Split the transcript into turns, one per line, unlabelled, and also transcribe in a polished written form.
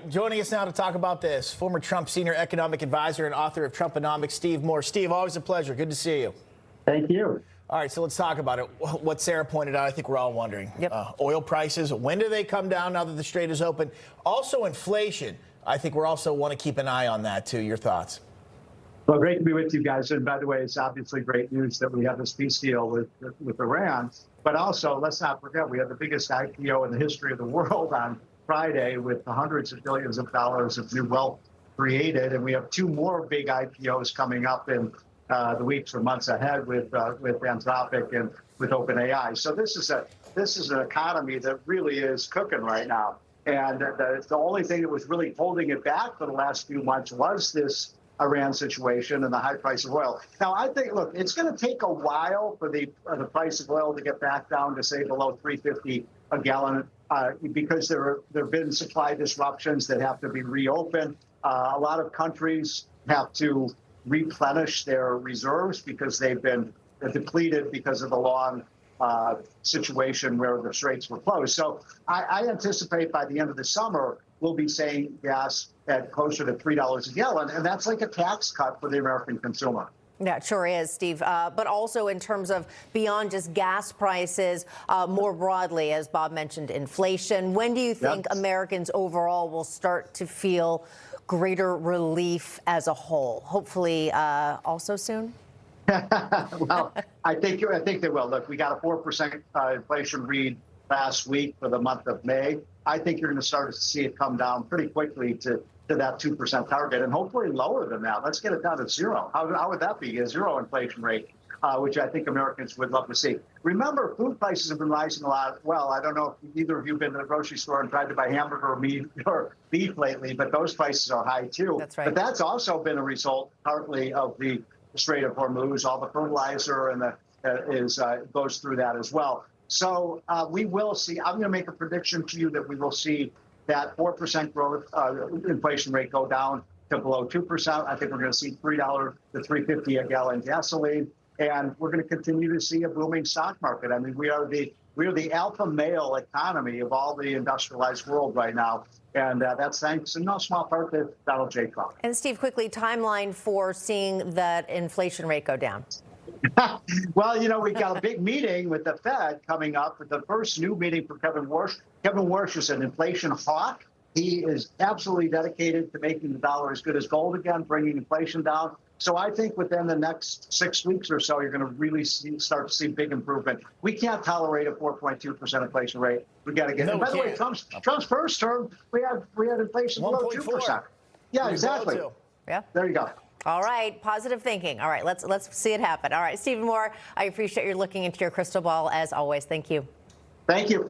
joining us now to talk about this, former Trump senior economic advisor and author of Trumponomics, Steve Moore. Steve, always a pleasure. Good to see you.
Thank you.
All right, so let's talk about it. What Sarah pointed out, I think we're all wondering.
Yep.
Oil prices, when do they come down now that the Strait is open? Also, inflation. I think we're also want to keep an eye on that, too. Your thoughts?
Well, great to be with you guys. And by the way, it's obviously great news that we have this peace deal with Iran. But also, let's not forget, we had the biggest IPO in the history of the world on Friday with hundreds of billions of dollars of new wealth created. And we have two more big IPOs coming up in the weeks or months ahead with Anthropic and with OpenAI. So this is an economy that really is cooking right now. And the only thing that was really holding it back for the last few months was this Iran situation and the high price of oil. Now, I think, look, it's going to take a while for the price of oil to get back down to, say, below $3.50 a gallon because there have been supply disruptions that have to be reopened. A lot of countries have to replenish their reserves because they've been depleted because of the long situation where the straits were closed. So I anticipate by the end of the summer, we'll be saying gas at closer to $3 a gallon, and that's like a tax cut for the American consumer.
Yeah, it sure is, Steve. But also in terms of beyond just gas prices, more broadly, as Bob mentioned, inflation. When do you think Americans overall will start to feel greater relief as a whole? Hopefully also soon?
Well, I think they will. Look, we got a 4% inflation read last week for the month of May. I think you're going to start to see it come down pretty quickly to that 2% target, and hopefully lower than that. Let's get it down to zero. How would that be? A zero inflation rate, which I think Americans would love to see. Remember, food prices have been rising a lot. Well, I don't know if either of you have been to the grocery store and tried to buy hamburger or meat or beef lately, but those prices are high too.
That's right.
But that's also been a result partly of the Strait of Hormuz. All the fertilizer and goes through that as well. So we will see. I'm going to make a prediction to you that we will see that 4% growth inflation rate go down to below 2%. I think we're going to see $3 to $3.50 a gallon gasoline, and we're going to continue to see a booming stock market. I mean, we are the alpha male economy of all the industrialized world right now. And that's thanks in no small part to Donald J. Trump.
And Steve, quickly, timeline for seeing that inflation rate go down.
Well, we got a big meeting with the Fed coming up. The first new meeting for Kevin Warsh. Kevin Warsh is an inflation hawk. He is absolutely dedicated to making the dollar as good as gold again, bringing inflation down. So I think within the next 6 weeks or so, you're going to really start to see big improvement. We can't tolerate a 4.2% inflation rate. We got to get it. By the way, Trump's first term, we had inflation below 2%. Yeah, exactly.
Yeah.
There you go.
All right, positive thinking. All right, let's see it happen. All right, Stephen Moore, I appreciate your looking into your crystal ball as always. Thank you.
Thank you.